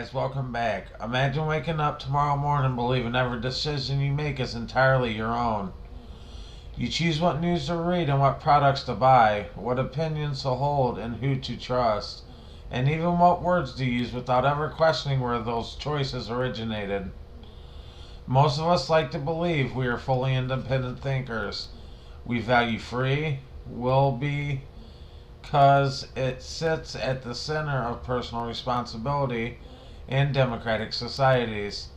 guys, welcome back. Imagine waking up tomorrow morning believing every decision you make is entirely your own. You choose what news to read and what products to buy, what opinions to hold and who to trust, and even what words to use without ever questioning where those choices originated. Most of us like to believe we are fully independent thinkers. We value free, will be, because it sits at the center of personal responsibility in democratic societies.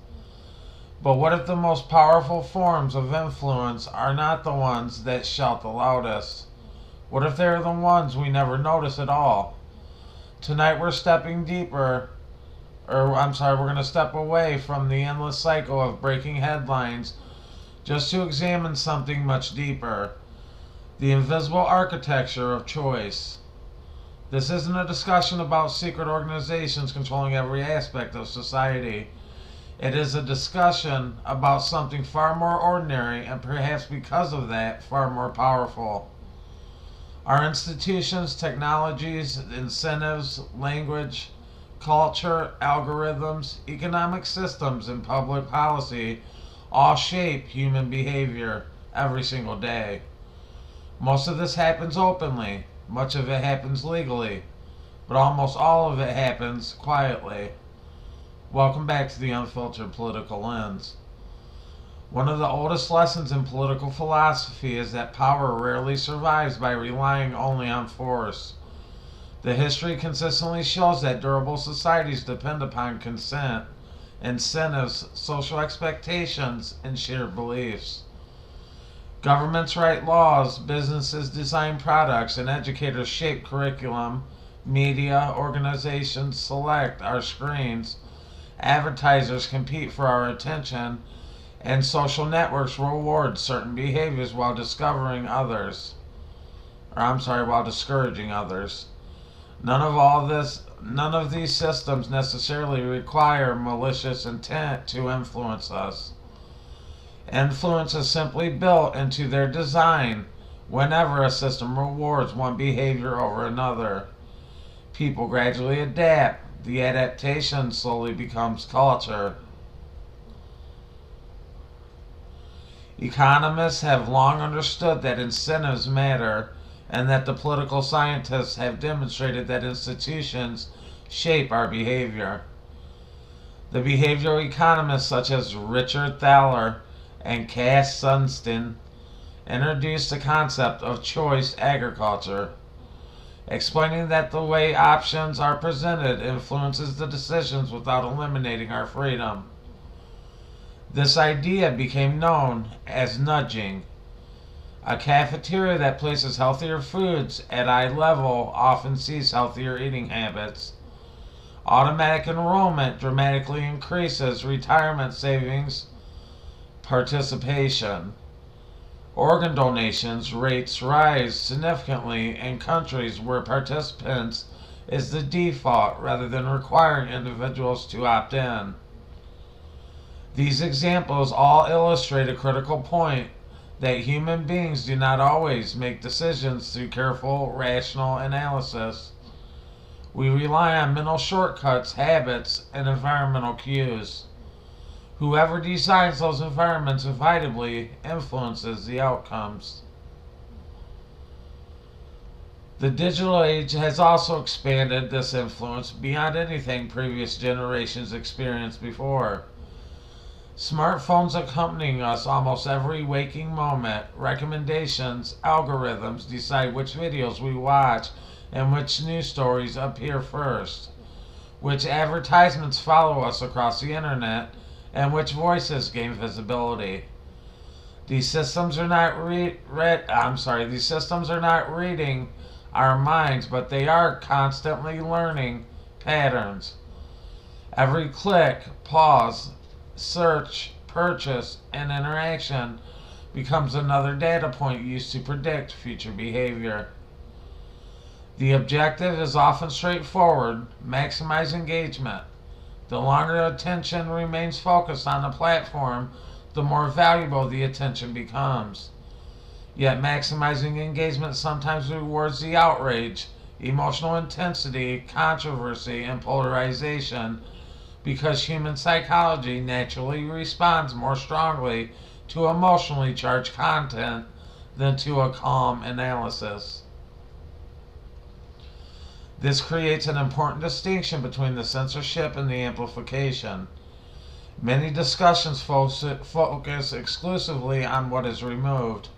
But what if the most powerful forms of influence are not the ones that shout the loudest? What if they're the ones we never notice at all? Tonight we're stepping deeper, we're going to step away from the endless cycle of breaking headlines just to examine something much deeper: the invisible architecture of choice. This isn't a discussion about secret organizations controlling every aspect of society. It is a discussion about something far more ordinary and perhaps because of that, far more powerful. Our institutions, technologies, incentives, language, culture, algorithms, economic systems, and public policy all shape human behavior every single day. Most of this happens openly, much of it happens legally, but almost all of it happens quietly. Welcome back to the Unfiltered Political Lens. One of the oldest lessons in political philosophy is that power rarely survives by relying only on force. The history consistently shows that durable societies depend upon consent, incentives, social expectations, and shared beliefs. Governments write laws, businesses design products, and educators shape curriculum. Media organizations select our screens. Advertisers compete for our attention, and social networks reward certain behaviors while while discouraging others. None of these systems necessarily require malicious intent to influence us. Influence is simply built into their design whenever a system rewards one behavior over another. People gradually adapt. The adaptation slowly becomes culture. Economists have long understood that incentives matter, and that the political scientists have demonstrated that institutions shape our behavior. The behavioral economists such as Richard Thaler and Cass Sunstein introduced the concept of choice agriculture, explaining that the way options are presented influences the decisions without eliminating our freedom. This idea became known as nudging. A cafeteria that places healthier foods at eye level often sees healthier eating habits. Automatic enrollment dramatically increases retirement savings participation. Organ donations rates rise significantly in countries where participants is the default rather than requiring individuals to opt in. These examples all illustrate a critical point: that human beings do not always make decisions through careful, rational analysis. We rely on mental shortcuts, habits, and environmental cues. Whoever designs those environments inevitably influences the outcomes. The digital age has also expanded this influence beyond anything previous generations experienced before. Smartphones accompanying us almost every waking moment. Recommendations, algorithms decide which videos we watch and which news stories appear first, which advertisements follow us across the internet, and which voices gain visibility. These systems are not these systems are not reading our minds, but they are constantly learning patterns. Every click, pause, search, purchase, and interaction becomes another data point used to predict future behavior. The objective is often straightforward: maximize engagement. The longer attention remains focused on the platform, the more valuable the attention becomes. Yet maximizing engagement sometimes rewards the outrage, emotional intensity, controversy, and polarization because human psychology naturally responds more strongly to emotionally charged content than to a calm analysis. This creates an important distinction between the censorship and the amplification. Many discussions focus exclusively on what is removed.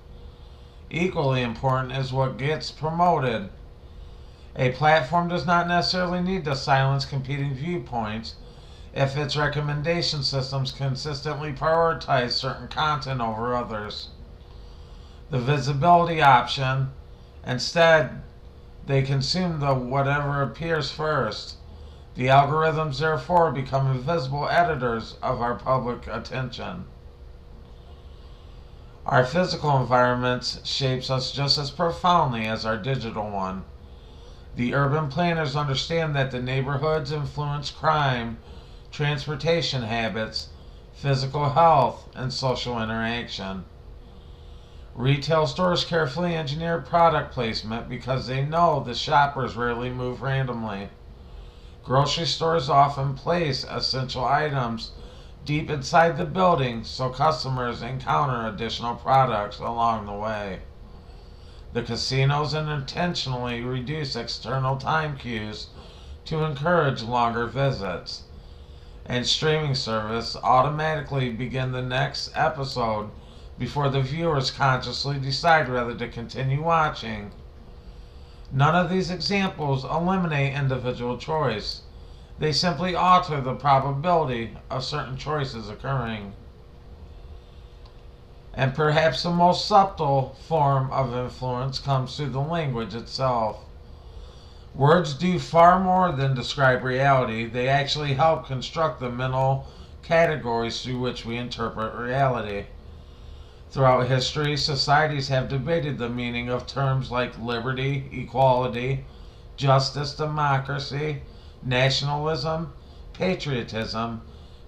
Equally important is what gets promoted. A platform does not necessarily need to silence competing viewpoints if its recommendation systems consistently prioritize certain content over others. The visibility option, instead, they consume the whatever appears first. The algorithms therefore become invisible editors of our public attention. Our physical environments shapes us just as profoundly as our digital one. The urban planners understand that the neighborhoods influence crime, transportation habits, physical health, and social interaction. Retail stores carefully engineer product placement because they know the shoppers rarely move randomly. Grocery stores often place essential items deep inside the building so customers encounter additional products along the way. The casinos intentionally reduce external time cues to encourage longer visits. And streaming service automatically begin the next episode before the viewers consciously decide whether to continue watching. None of these examples eliminate individual choice. They simply alter the probability of certain choices occurring. And perhaps the most subtle form of influence comes through the language itself. Words do far more than describe reality. They actually help construct the mental categories through which we interpret reality. Throughout history, societies have debated the meaning of terms like liberty, equality, justice, democracy, nationalism, patriotism,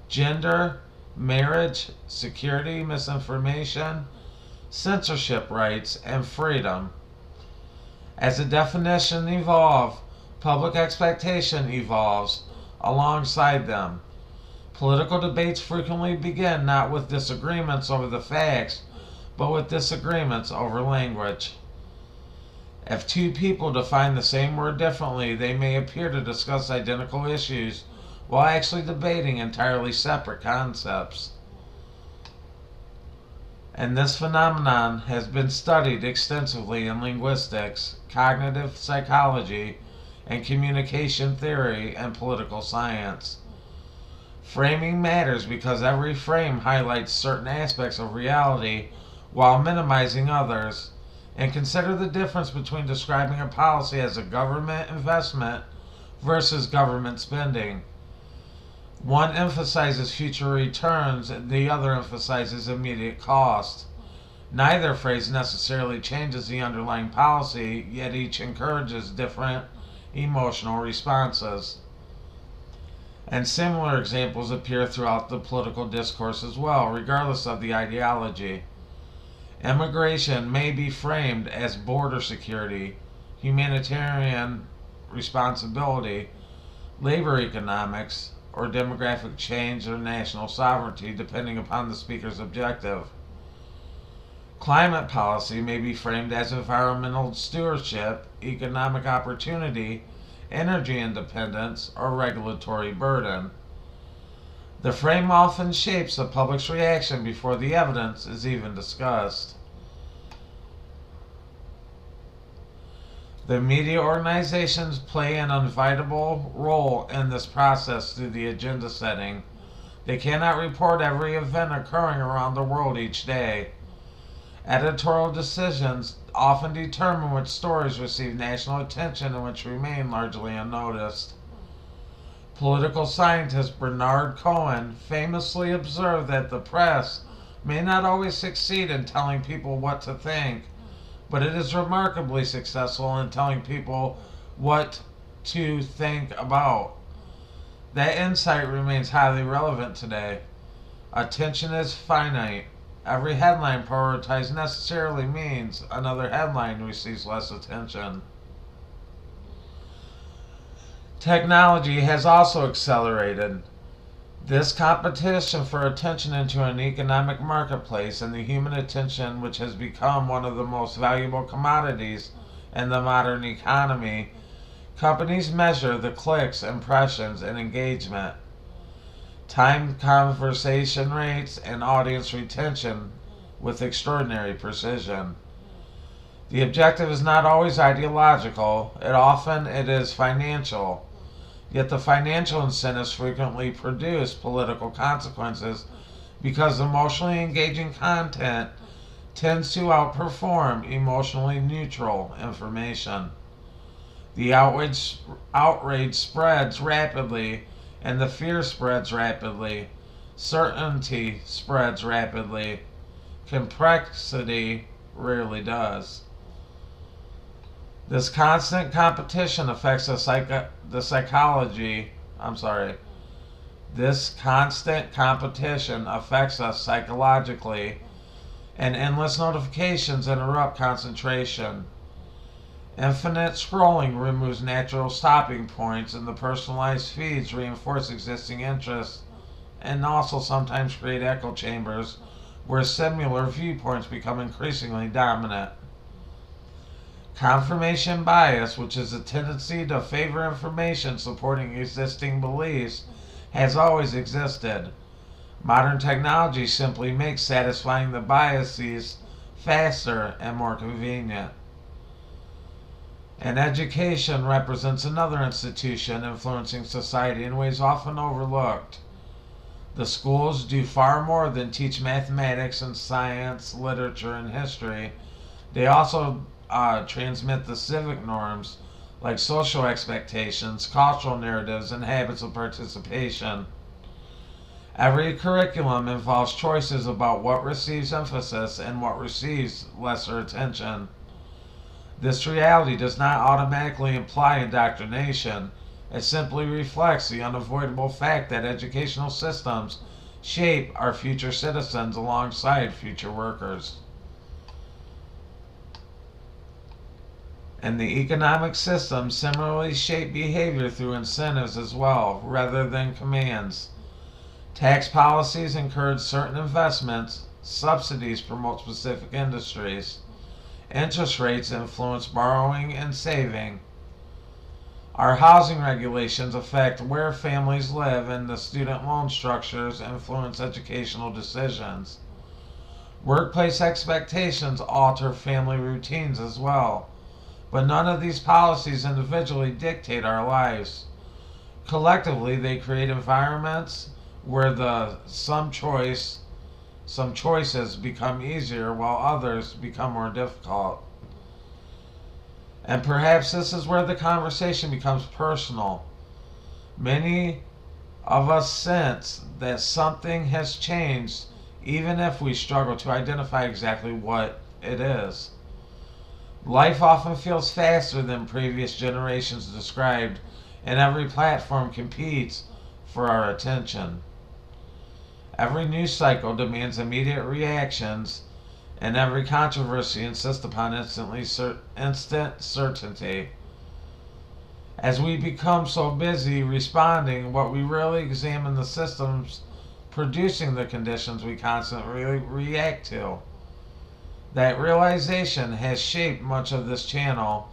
gender, marriage, security, misinformation, censorship rights, and freedom. As the definition evolves, public expectation evolves alongside them. Political debates frequently begin not with disagreements over the facts, but with disagreements over language. If two people define the same word differently, they may appear to discuss identical issues while actually debating entirely separate concepts. And this phenomenon has been studied extensively in linguistics, cognitive psychology, and communication theory and political science. Framing matters because every frame highlights certain aspects of reality while minimizing others. And consider the difference between describing a policy as a government investment versus government spending. One emphasizes future returns, and the other emphasizes immediate cost. Neither phrase necessarily changes the underlying policy, yet each encourages different emotional responses. And similar examples appear throughout the political discourse as well, regardless of the ideology. Immigration may be framed as border security, humanitarian responsibility, labor economics, or demographic change or national sovereignty, depending upon the speaker's objective. Climate policy may be framed as environmental stewardship, economic opportunity, energy independence, or regulatory burden. The frame often shapes the public's reaction before the evidence is even discussed. The media organizations play an unavoidable role in this process through the agenda setting. They cannot report every event occurring around the world each day. Editorial decisions often determine which stories receive national attention and which remain largely unnoticed. Political scientist Bernard Cohen famously observed that the press may not always succeed in telling people what to think, but it is remarkably successful in telling people what to think about. That insight remains highly relevant today. Attention is finite. Every headline prioritized necessarily means another headline receives less attention. Technology has also accelerated. This competition for attention into an economic marketplace and the human attention, which has become one of the most valuable commodities in the modern economy, companies measure the clicks, impressions, and engagement, time conversation rates, and audience retention with extraordinary precision. The objective is not always ideological, it is financial. Yet the financial incentives frequently produce political consequences because emotionally engaging content tends to outperform emotionally neutral information. The outrage spreads rapidly, and the fear spreads rapidly. Certainty spreads rapidly. Complexity rarely does. This constant competition affects the psychology. I'm sorry. This constant competition affects us psychologically, and endless notifications interrupt concentration. Infinite scrolling removes natural stopping points, and the personalized feeds reinforce existing interests and also sometimes create echo chambers where similar viewpoints become increasingly dominant. Confirmation bias, which is a tendency to favor information supporting existing beliefs, has always existed. Modern technology simply makes satisfying the biases faster and more convenient. And education represents another institution influencing society in ways often overlooked. The schools do far more than teach mathematics and science, literature, and history. They also transmit the civic norms like social expectations, cultural narratives, and habits of participation. Every curriculum involves choices about what receives emphasis and what receives lesser attention. This reality does not automatically imply indoctrination. It simply reflects the unavoidable fact that educational systems shape our future citizens alongside future workers. And the economic systems similarly shape behavior through incentives as well, rather than commands. Tax policies encourage certain investments, subsidies promote specific industries, interest rates influence borrowing and saving. Our housing regulations affect where families live, and the student loan structures influence educational decisions. Workplace expectations alter family routines as well. But none of these policies individually dictate our lives. Collectively, they create environments where some choices become easier while others become more difficult. And perhaps this is where the conversation becomes personal. Many of us sense that something has changed, even if we struggle to identify exactly what it is. Life often feels faster than previous generations described, and every platform competes for our attention. Every news cycle demands immediate reactions, and every controversy insists upon instant certainty. As we become so busy responding, what we really examine the systems producing the conditions we constantly react to. That realization has shaped much of this channel.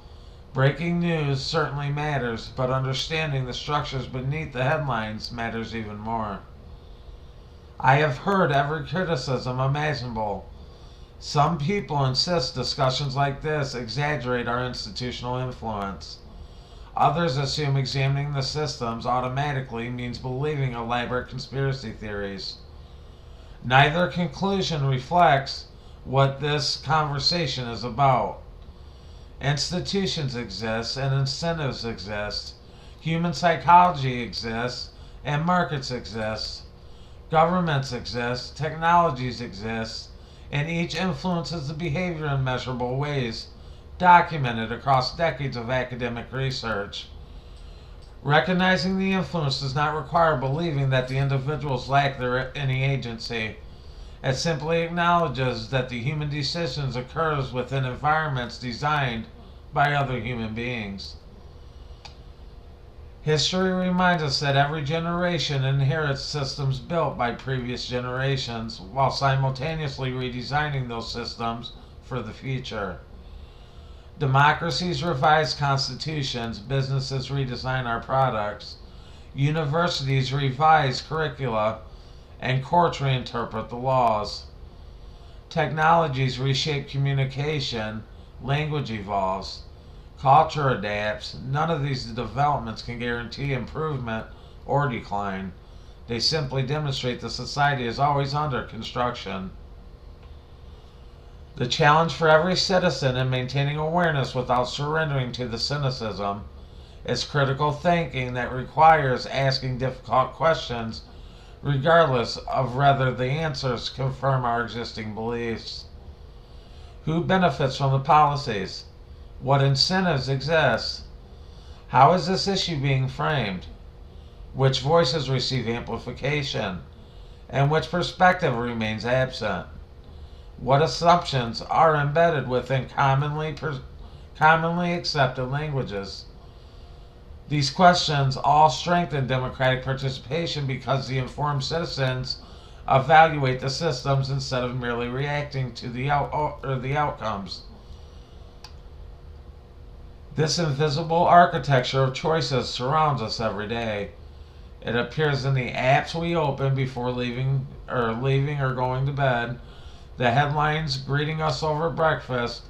Breaking news certainly matters, but understanding the structures beneath the headlines matters even more. I have heard every criticism imaginable. Some people insist discussions like this exaggerate our institutional influence. Others assume examining the systems automatically means believing elaborate conspiracy theories. Neither conclusion reflects what this conversation is about. Institutions exist and incentives exist. Human psychology exists and markets exist. Governments exist, technologies exist, and each influences the behavior in measurable ways, documented across decades of academic research. Recognizing the influence does not require believing that the individuals lack any agency. It simply acknowledges that the human decisions occurs within environments designed by other human beings. History reminds us that every generation inherits systems built by previous generations while simultaneously redesigning those systems for the future. Democracies revise constitutions, businesses redesign our products, universities revise curricula, and courts reinterpret the laws. Technologies reshape communication, language evolves, culture adapts. None of these developments can guarantee improvement or decline. They simply demonstrate the society is always under construction. The challenge for every citizen in maintaining awareness without surrendering to the cynicism is critical thinking that requires asking difficult questions regardless of whether the answers confirm our existing beliefs. Who benefits from the policies? What incentives exist? How is this issue being framed? Which voices receive amplification? And which perspective remains absent? What assumptions are embedded within commonly accepted languages? These questions all strengthen democratic participation because the informed citizens evaluate the systems instead of merely reacting to the outcomes. This invisible architecture of choices surrounds us every day. It appears in the apps we open before leaving or going to bed, the headlines greeting us over breakfast,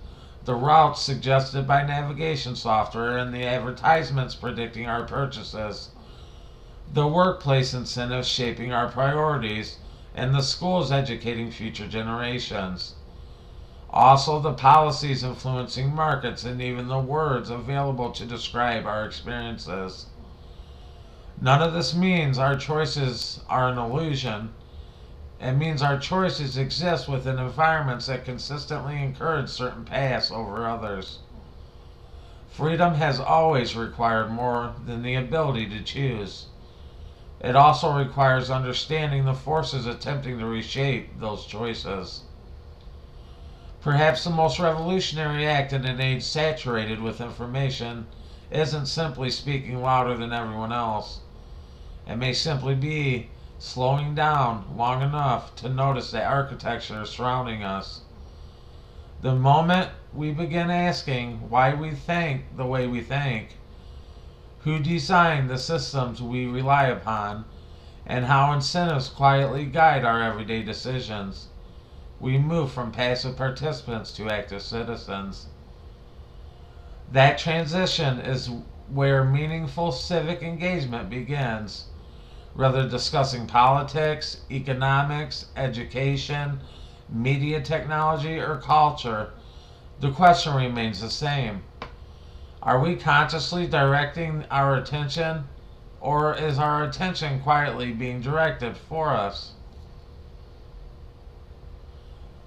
the routes suggested by navigation software, and the advertisements predicting our purchases, the workplace incentives shaping our priorities, and the schools educating future generations. Also, the policies influencing markets and even the words available to describe our experiences. None of this means our choices are an illusion. It means our choices exist within environments that consistently encourage certain paths over others. Freedom has always required more than the ability to choose. It also requires understanding the forces attempting to reshape those choices. Perhaps the most revolutionary act in an age saturated with information isn't simply speaking louder than everyone else. It may simply be slowing down long enough to notice the architecture surrounding us. The moment we begin asking why we think the way we think, who designed the systems we rely upon, and how incentives quietly guide our everyday decisions, we move from passive participants to active citizens. That transition is where meaningful civic engagement begins. Whether discussing politics, economics, education, media technology, or culture, the question remains the same. Are we consciously directing our attention, or is our attention quietly being directed for us?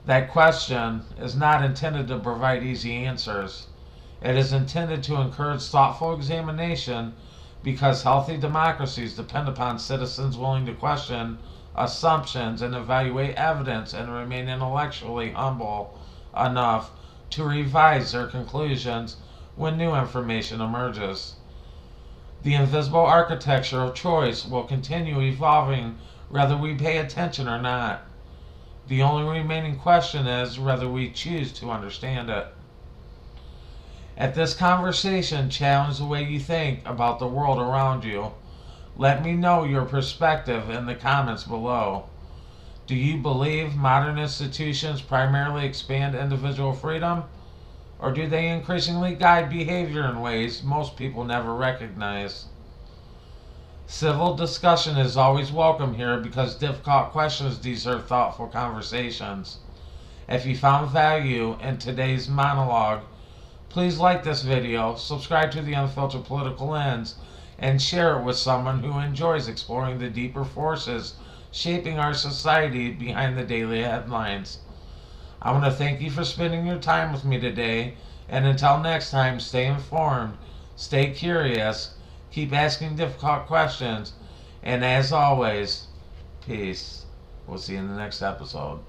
That question is not intended to provide easy answers. It is intended to encourage thoughtful examination because healthy democracies depend upon citizens willing to question assumptions and evaluate evidence and remain intellectually humble enough to revise their conclusions when new information emerges. The invisible architecture of choice will continue evolving whether we pay attention or not. The only remaining question is whether we choose to understand it. If this conversation challenged the way you think about the world around you, let me know your perspective in the comments below. Do you believe modern institutions primarily expand individual freedom, or do they increasingly guide behavior in ways most people never recognize? Civil discussion is always welcome here because difficult questions deserve thoughtful conversations. If you found value in today's monologue, please like this video, subscribe to the Unfiltered Political Lens, and share it with someone who enjoys exploring the deeper forces shaping our society behind the daily headlines. I want to thank you for spending your time with me today, and until next time, stay informed, stay curious, keep asking difficult questions, and as always, peace. We'll see you in the next episode.